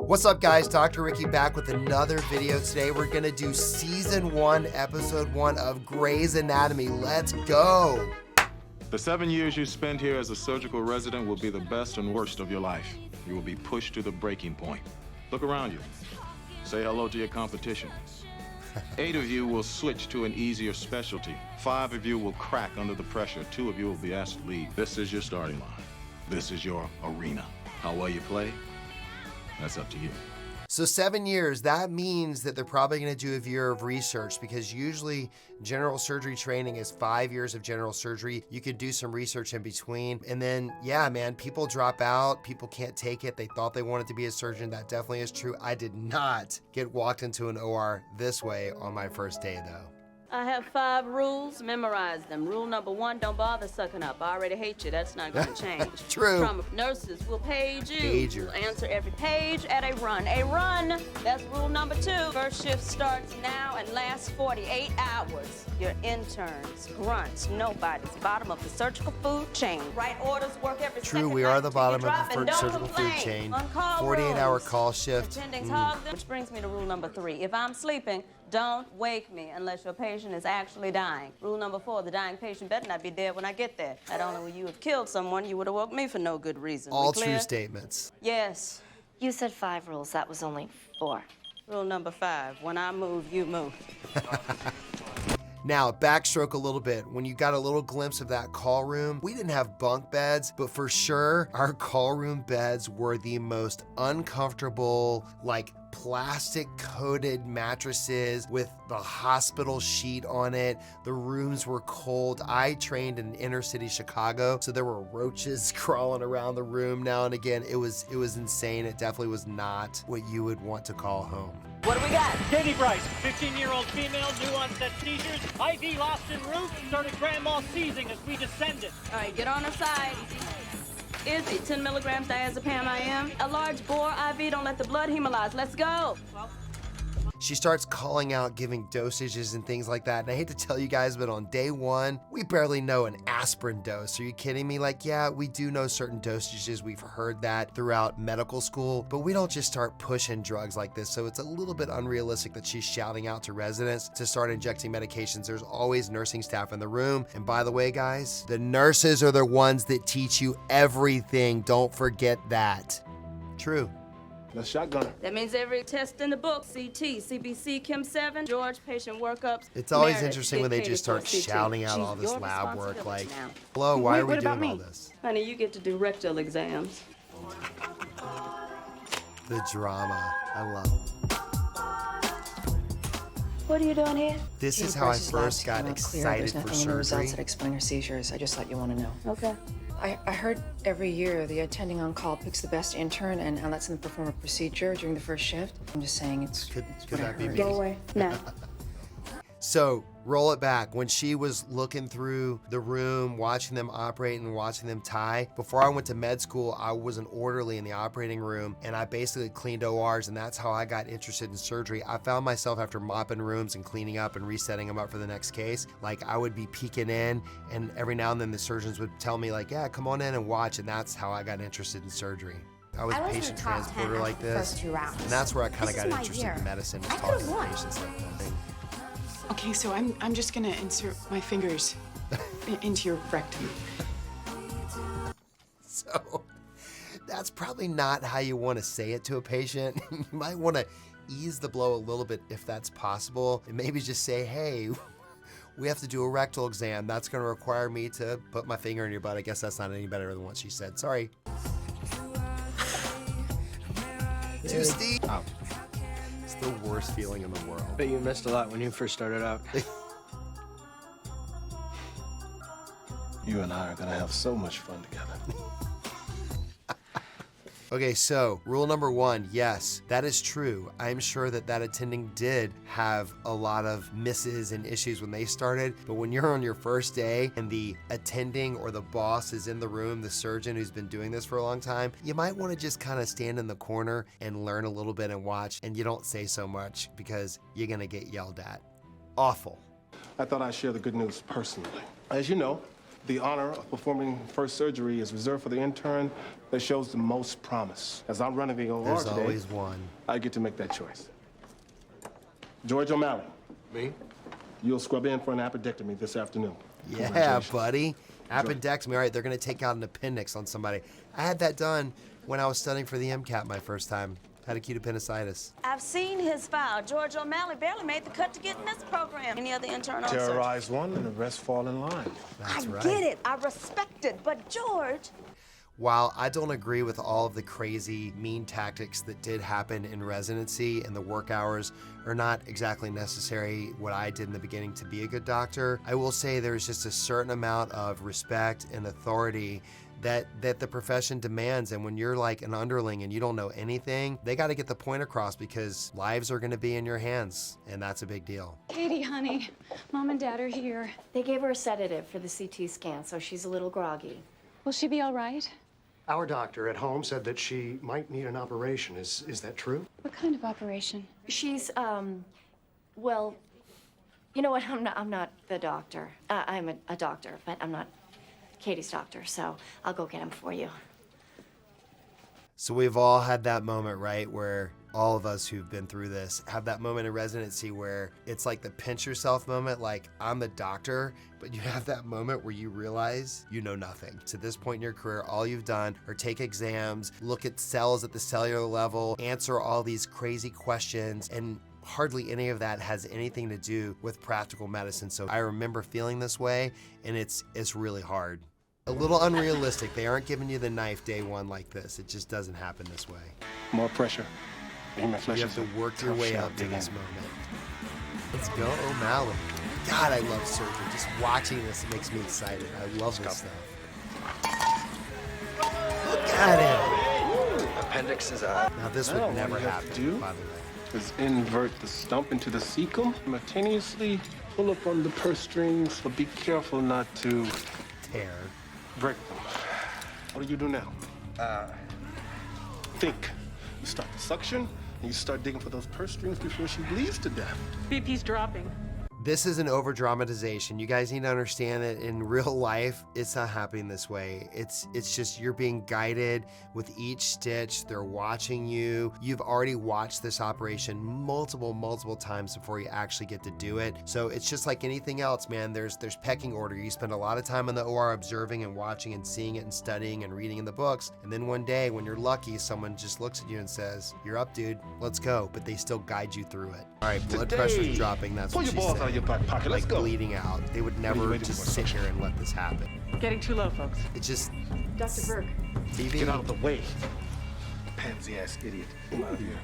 What's up guys, Dr. Ricky back with another video. Today we're gonna do season 1, episode 1 of Grey's Anatomy. Let's go. The 7 years you spend here as a surgical resident will be the best and worst of your life. You will be pushed to the breaking point. Look around you. Say hello to your competition. 8 of you will switch to an easier specialty. 5 of you will crack under the pressure. 2 of you will be asked to leave. This is your starting line. This is your arena. How well you play, that's up to you. So 7 years, that means that they're probably gonna do a year of research, because usually general surgery training is 5 years of general surgery. You could do some research in between. And then, yeah, man, people drop out, people can't take it. They thought they wanted to be a surgeon. That definitely is true. I did not get walked into an OR this way on my first day though. I have 5 rules, memorize them. Rule number 1, don't bother sucking up. I already hate you, that's not gonna change. True. Trauma nurses will page you. Page you. You'll answer every page at a run. A run, that's rule number 2. First shift starts now and lasts 48 hours. Your interns, grunts, nobody's bottom of the surgical food chain. Right orders work every True, second we are night the till bottom you of drop the and don't surgical food complain. chain. On call 48-hour rooms. call shift. Attendings hog them. Which brings me to rule number 3. If I'm sleeping, don't wake me unless your patient is actually dying. Rule number 4, the dying patient better not be dead when I get there. Not only will you have killed someone, you would have woke me for no good reason. All We clear? true statements. Yes. You said 5 rules, that was only 4. Rule number 5, when I move, you move. Now, backstroke a little bit. When you got a little glimpse of that call room, we didn't have bunk beds, but for sure, our call room beds were the most uncomfortable, like plastic coated mattresses with the hospital sheet on it. The rooms were cold. I trained in inner city Chicago, so there were roaches crawling around the room now and again. It was insane. It definitely was not what you would want to call home. What do we got? Katie Bryce, 15-year-old female, new onset seizures, IV lost en route, started grand mal seizing as we descended. All right, get on her side. Izzy, 10 milligrams diazepam IM. A large bore IV, don't let the blood hemolyze. Let's go. She starts calling out, giving dosages and things like that. And I hate to tell you guys, but on day 1, we barely know an aspirin dose. Are you kidding me? Like, yeah, we do know certain dosages. We've heard that throughout medical school, but we don't just start pushing drugs like this. So it's a little bit unrealistic that she's shouting out to residents to start injecting medications. There's always nursing staff in the room. And by the way, guys, the nurses are the ones that teach you everything. Don't forget that. True. Let's shotgun. That means every test in the book, CT, CBC, Chem 7, George, patient workups. It's always Meredith, interesting get when they paid just for start CT. shouting out She's all this your lab work, like, responsibility now. hello, why are we What about doing all me? this? Honey, you get to do rectal exams. The drama, I love. What are you doing here? This is how I first got excited for There's nothing in the surgery. results that explain her seizures. I just thought you want to know. Okay. I heard every year the attending on call picks the best intern and lets them perform a procedure during the first shift. I'm just saying it's Could what I that be heard. me? Go away. Now. So roll it back. When she was looking through the room, watching them operate and watching them tie, before I went to med school, I was an orderly in the operating room, and I basically cleaned ORs, and that's how I got interested in surgery. I found myself, after mopping rooms and cleaning up and resetting them up for the next case, like I would be peeking in, and every now and then the surgeons would tell me, like, yeah, come on in and watch, and that's how I got interested in surgery. I was a in the patient top 10 transporter after like the this, first 2 rounds. and that's where I kind of This got is my interested year. in medicine, was I talking could've to won. patients like that. Okay, so I'm just gonna insert my fingers into your rectum. So that's probably not how you want to say it to a patient. You might want to ease the blow a little bit if that's possible, and maybe just say, hey, we have to do a rectal exam. That's going to require me to put my finger in your butt. I guess that's not any better than what she said. Sorry. Too steep. Ow. It's the worst feeling in the world. Bet you missed a lot when you first started out. You and I are gonna have so much fun together. Okay, so rule number 1, yes, that is true. I'm sure that attending did have a lot of misses and issues when they started, but when you're on your first day and the attending or the boss is in the room, the surgeon who's been doing this for a long time, you might want to just kind of stand in the corner and learn a little bit and watch, and you don't say so much because you're gonna get yelled at. Awful. I thought I'd share the good news personally. As you know, The honor of performing first surgery is reserved for the intern that shows the most promise. As I'm running the OR There's today, always one. I get to make that choice. George O'Malley. Me? You'll scrub in for an appendectomy this afternoon. Yeah, Congratulations. buddy. Appendectomy. All right, they're going to take out an appendix on somebody. I had that done when I was studying for the MCAT my first time. Had acute appendicitis. I've seen his file. George O'Malley barely made the cut to get in this program. Any other intern on search? Terrorize one and the rest fall in line. That's right. Get it. I respect it. But George, While I don't agree with all of the crazy, mean tactics that did happen in residency and the work hours are not exactly necessary what I did in the beginning to be a good doctor, I will say there's just a certain amount of respect and authority that the profession demands. And when you're like an underling and you don't know anything, they got to get the point across because lives are going to be in your hands, and that's a big deal. Katie, honey, Mom and Dad are here. They gave her a sedative for the CT scan, so she's a little groggy. Will she be all right? Our doctor at home said that she might need an operation. Is that true? What kind of operation? She's, well, you know what? I'm not the doctor. I'm a doctor, but I'm not Katie's doctor, so I'll go get him for you. So we've all had that moment, right, where all of us who've been through this have that moment in residency where it's like the pinch yourself moment, like I'm the doctor, but you have that moment where you realize you know nothing. To this point in your career, all you've done are take exams, look at cells at the cellular level, answer all these crazy questions, and hardly any of that has anything to do with practical medicine. So I remember feeling this way, and it's really hard. A little unrealistic. They aren't giving you the knife day one like this. It just doesn't happen this way. More pressure. Human flesh You have is to a work your tough way shell up to dig this in. moment. Let's go, O'Malley. God, I love surgery. Just watching this makes me excited. I love this stuff. Look at him. Appendix is out. Now this Now, would never all you have to happen, do by the way. is invert the stump into the cecum, simultaneously pull up on the purse strings, but be careful not to Tear. break them. What do you do now? Think. You start the suction, and you start digging for those purse strings before she bleeds to death. BP's dropping. This is an over dramatization. You guys need to understand that in real life, it's not happening this way. It's just you're being guided with each stitch. They're watching you. You've already watched this operation multiple times before you actually get to do it. So it's just like anything else, man. There's pecking order. You spend a lot of time in the OR observing and watching and seeing it and studying and reading in the books. And then one day when you're lucky, someone just looks at you and says, "You're up, dude. Let's go." But they still guide you through it. All right, blood pressure's dropping. That's Pull what your she balls said. out of your back pocket. Let's Like go. bleeding out. They would never waiting just for? sit here and let this happen. Getting too low, folks. It's just Dr. Burke. TV. Get out of the way. Pansy ass idiot. Get out of here.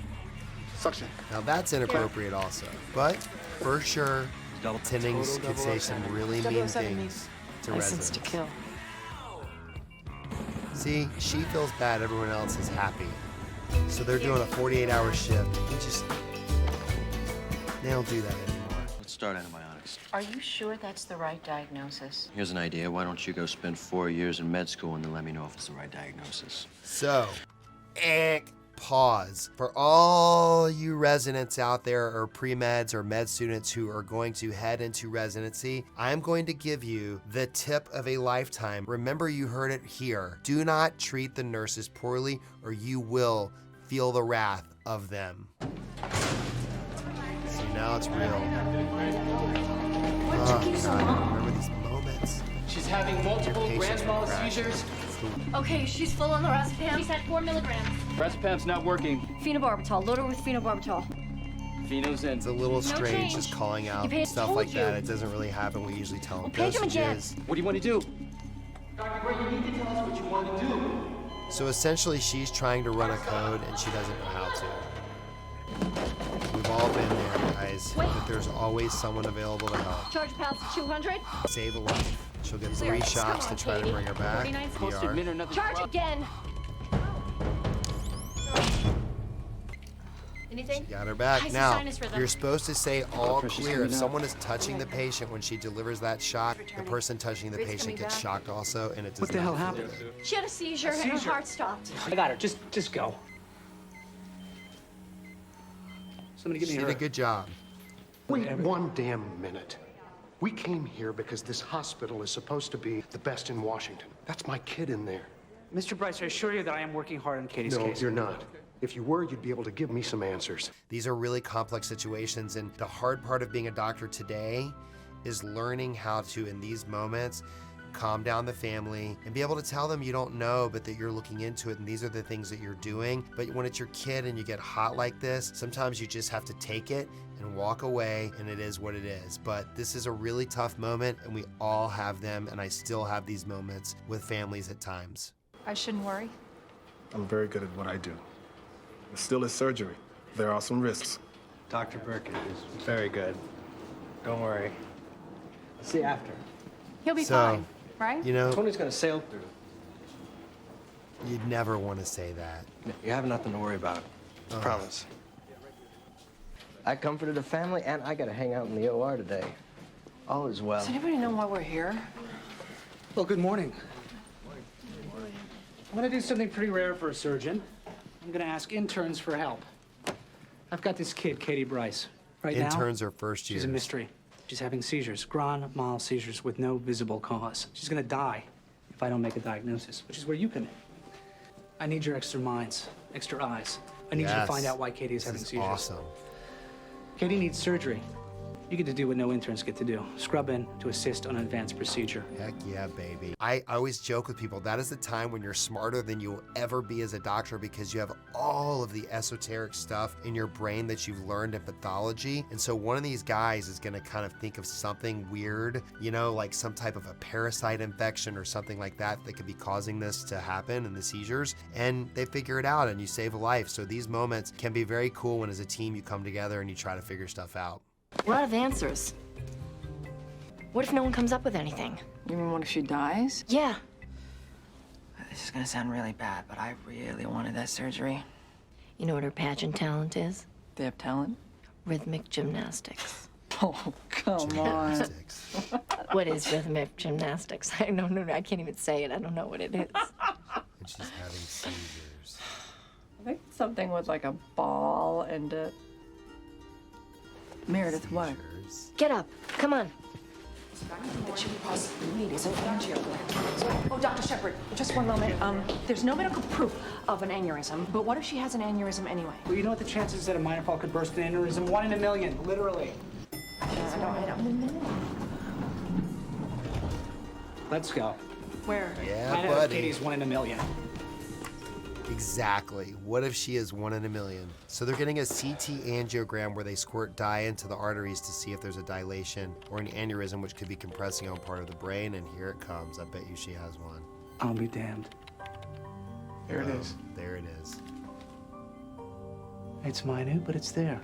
Suction. Now that's inappropriate also. But for sure, attendings could say some really mean 007 things to License to residents. kill. See, she feels bad, everyone else is happy. So they're doing a 48-hour shift. They don't do that anymore. Let's start antibiotics. Are you sure that's the right diagnosis? Here's an idea. Why don't you go spend 4 years in med school and then let me know if it's the right diagnosis? So, pause. For all you residents out there or pre-meds or med students who are going to head into residency, I'm going to give you the tip of a lifetime. Remember, you heard it here. Do not treat the nurses poorly or you will feel the wrath of them. See, now it's real. Oh, God, I remember these moments. She's having multiple Your grand patients mal will crash. seizures. Okay, she's full on lorazepam. She's had 4 milligrams. Rezepam's not working. Phenobarbital. Load her with phenobarbital. Pheno's in. It's a little strange change. just calling out Paige stuff told like that. you. It doesn't really happen. We usually tell them Page him again. dosages. What do you want to do? Dr. Gray, you need to tell us what you want to do. So essentially, she's trying to run a code and she doesn't know how to. We've all been there, guys. But there's always someone available to help. Charge pals 200. Save a life. She'll get 3 shots to try to bring her back. 49 Supposed to PR. admit another Charge drug. again. Anything? Got her back. How's the Now, sinus rhythm? you're supposed to say all pressure's clear. If coming up. someone is touching the patient when she delivers that shot, the person touching the patient gets shocked also, and it does What the not hell feel happened? good. She had a seizure and her heart stopped. I got her. Just go. Somebody give She me did her. a good job. Wait one damn minute. We came here because this hospital is supposed to be the best in Washington. That's my kid in there. Mr. Bryce, I assure you that I am working hard on Katie's No, case. you're not. If you were, you'd be able to give me some answers. These are really complex situations, and the hard part of being a doctor today is learning how to, in these moments, calm down the family and be able to tell them you don't know, but that you're looking into it and these are the things that you're doing. But when it's your kid and you get hot like this, sometimes you just have to take it and walk away, and it is what it is. But this is a really tough moment, and we all have them, and I still have these moments with families at times. I shouldn't worry. I'm very good at what I do. It still is surgery. There are some risks. Dr. Burkett is very good. Don't worry. See you after. He'll be So, fine, right? You know, Tony's gonna sail through. you'd never want to say that. You have nothing to worry about. Promise. I comforted the family, and I got to hang out in the OR today. All is well. Does anybody know why we're here? Well, good morning. I'm gonna do something pretty rare for a surgeon. I'm gonna ask interns for help. I've got this kid, Katie Bryce. Right now, Interns are first years. she's a mystery. She's having seizures, grand mal seizures with no visible cause. She's gonna die if I don't make a diagnosis, which is where you come in. I need your extra minds, extra eyes. I need you to find out why Katie is having This is seizures. awesome. Katie needs surgery. You get to do what no interns get to do. Scrub in to assist on an advanced procedure. Heck yeah, baby. I always joke with people, that is the time when you're smarter than you'll ever be as a doctor because you have all of the esoteric stuff in your brain that you've learned in pathology. And so one of these guys is gonna kind of think of something weird, you know, like some type of a parasite infection or something like that that could be causing this to happen and the seizures. And they figure it out and you save a life. So these moments can be very cool when as a team you come together and you try to figure stuff out. We're out of answers. What if no one comes up with anything? You mean what if she dies? Yeah. This is gonna sound really bad, but I really wanted that surgery. You know what her pageant talent is? They have talent? Rhythmic gymnastics. Oh, come on. What is rhythmic gymnastics? I don't know. I can't even say it. I don't know what it is. And she's having seizures. I think something with like a ball and a... Meredith, what? Get up. Come on. That she would possibly need is an angiogram. Oh, Dr. Shepard, just one moment. There's no medical proof of an aneurysm, but what if she has an aneurysm anyway? Well, you know what the chances that a minor fall could burst an aneurysm? 1 in a million, literally. I don't. Let's go. Where? Yeah, Find out if buddy. Katie's 1 in a million. Exactly. What if she is 1 in a million? So they're getting a CT angiogram where they squirt dye into the arteries to see if there's a dilation or an aneurysm, which could be compressing on part of the brain. And here it comes. I bet you she has one. I'll be damned. There it is. There it is. It's minute, but it's there.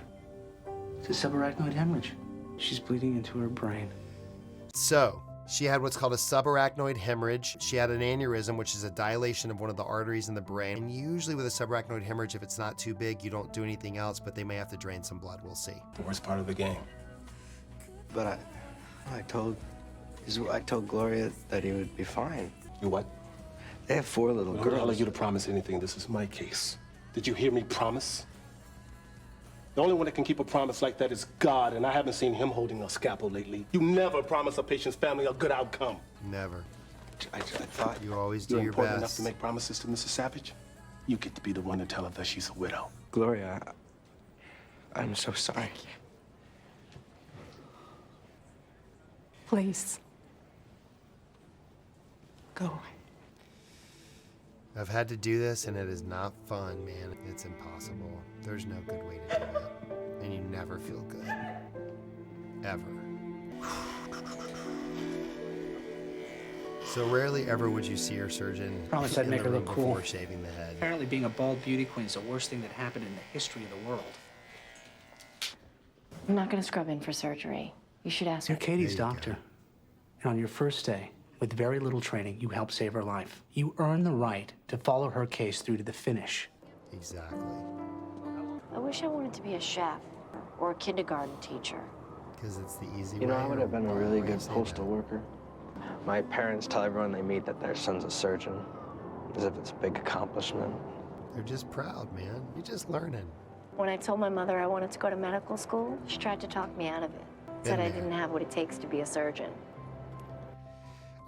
It's a subarachnoid hemorrhage. She's bleeding into her brain. So she had what's called a subarachnoid hemorrhage. She had an aneurysm, which is a dilation of one of the arteries in the brain. And usually with a subarachnoid hemorrhage, if it's not too big, you don't do anything else, but they may have to drain some blood. We'll see. The worst part of the game. But I told Gloria that he would be fine. You what? They have 4 little I'm not girls. allowing you to promise anything. This is my case. Did you hear me promise? The only one that can keep a promise like that is God, and I haven't seen him holding a scalpel lately. You never promise a patient's family a good outcome. Never. I thought You always do You're your important enough best. to make promises to Mrs. Savage. You get to be the one to tell her that she's a widow. Gloria, I'm so sorry. Please. Go. I've had to do this, and it is not fun, man. It's impossible. There's no good way to do it. And you never feel good. Ever. So rarely ever would you see your surgeon Promise I'd in make the her room look cool. before shaving the head. Apparently being a bald beauty queen is the worst thing that happened in the history of the world. I'm not going to scrub in for surgery. You should ask her. You're Katie's doctor. And on your first day, with very little training, you help save her life. You earn the right to follow her case through to the finish. Exactly. I wish I wanted to be a chef or a kindergarten teacher. Because it's the easy way. You know, I would have been a really Why you good say postal worker. My parents tell everyone they meet that their son's a surgeon, as if it's a big accomplishment. that? They're just proud, man. You're just learning. When I told my mother I wanted to go to medical school, she tried to talk me out of it. Said I there. didn't have what it takes to be a surgeon.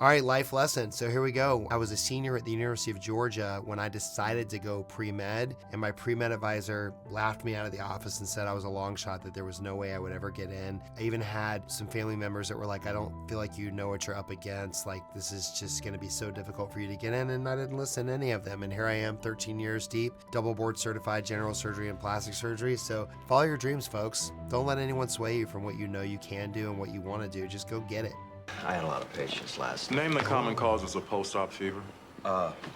All right, life lesson. So here we go. I was a senior at the University of Georgia when I decided to go pre-med, and my pre-med advisor laughed me out of the office and said I was a long shot, that there was no way I would ever get in. I even had some family members that were like, I don't feel like you know what you're up against. Like, this is just gonna be so difficult for you to get in, and I didn't listen to any of them. And here I am, 13 years deep, double board certified general surgery and plastic surgery. So follow your dreams, folks. Don't let anyone sway you from what you know you can do and what you wanna do. Just go get it. I had a lot of patience last Name the common causes of post-op fever.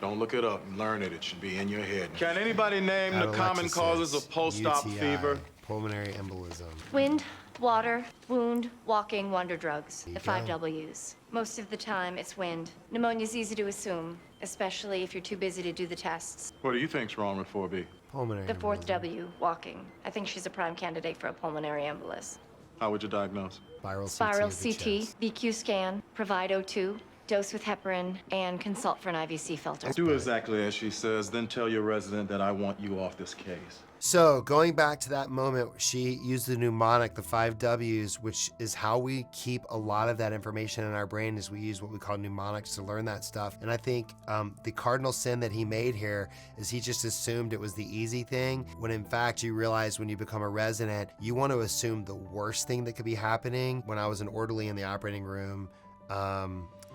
Don't look it up. Learn it. It should be in your head. Can anybody name the common causes of post-op UTI, fever? Pulmonary embolism. Wind, water, wound, walking, wonder drugs. There The you 5 go. W's. Most of the time, it's wind. Pneumonia's easy to assume, especially if you're too busy to do the tests. What do you think's wrong with 4B? Pulmonary The 4th embolism. W, walking. I think she's a prime candidate for a pulmonary embolus. How would you diagnose? CT Spiral of the CT, chest. BQ scan, provide O2, dose with heparin, and consult for an IVC filter. Do exactly as she says, then tell your resident that I want you off this case. So going back to that moment, she used the mnemonic, the 5 W's, which is how we keep a lot of that information in our brain, is we use what we call mnemonics to learn that stuff. And I think the cardinal sin that he made here is he just assumed it was the easy thing, when in fact you realize when you become a resident, you want to assume the worst thing that could be happening. When I was an orderly in the operating room,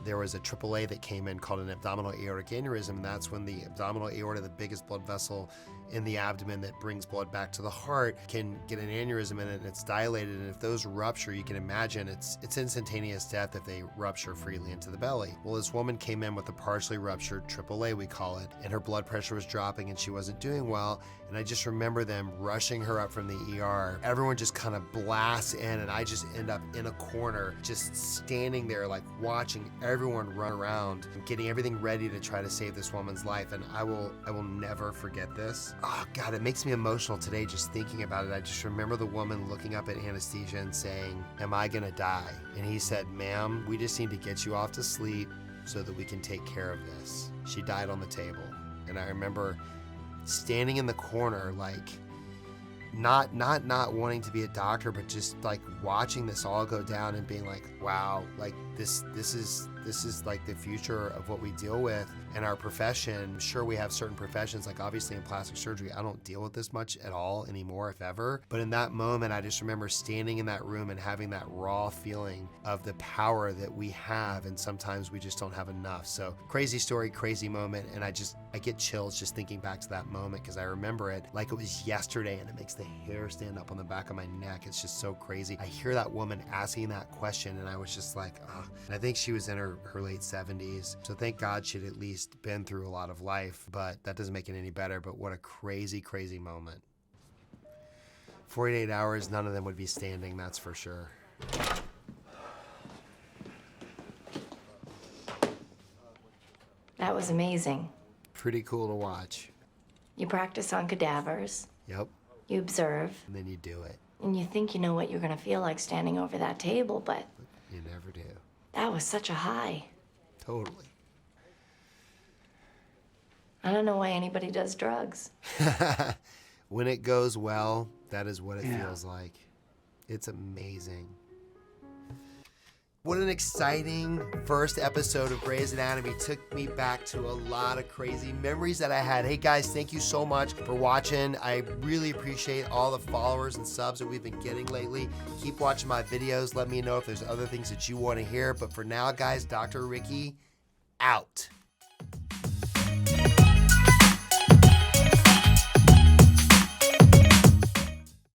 there was a AAA that came in called an abdominal aortic aneurysm, and that's when the abdominal aorta, the biggest blood vessel in the abdomen that brings blood back to the heart, can get an aneurysm in it, and it's dilated, and if those rupture, you can imagine it's instantaneous death if they rupture freely into the belly. Well, this woman came in with a partially ruptured AAA, we call it, and her blood pressure was dropping and she wasn't doing well, and I just remember them rushing her up from the ER. Everyone just kind of blasts in, and I just end up in a corner, just standing there like watching everyone run around, getting everything ready to try to save this woman's life, and I will never forget this. Oh God, it makes me emotional today just thinking about it. I just remember the woman looking up at anesthesia and saying, "Am I gonna die?" And he said, "Ma'am, we just need to get you off to sleep so that we can take care of this." She died on the table. And I remember standing in the corner, like not wanting to be a doctor, but just like watching this all go down and being like, wow, like this is like the future of what we deal with in our profession. Sure, we have certain professions, like obviously in plastic surgery, I don't deal with this much at all anymore, if ever. But in that moment, I just remember standing in that room and having that raw feeling of the power that we have, and sometimes we just don't have enough. So crazy story, crazy moment, and I get chills just thinking back to that moment, because I remember it like it was yesterday, and it makes the hair stand up on the back of my neck. It's just so crazy. I hear that woman asking that question, and I was just like, oh. And I think she was in her late 70s. So thank God she'd at least been through a lot of life, but that doesn't make it any better. But what a crazy, crazy moment. 48 hours, none of them would be standing, that's for sure. That was amazing. Pretty cool to watch. You practice on cadavers, Yep. you observe, And then you do it. and you think you know what you're gonna feel like standing over that table, but You never do. that was such a high. Totally. I don't know why anybody does drugs. When it goes well, that is what it feels like. It's amazing. What an exciting first episode of Grey's Anatomy. Took me back to a lot of crazy memories that I had. Hey guys, thank you so much for watching. I really appreciate all the followers and subs that we've been getting lately. Keep watching my videos. Let me know if there's other things that you want to hear. But for now, guys, Dr. Ricky out.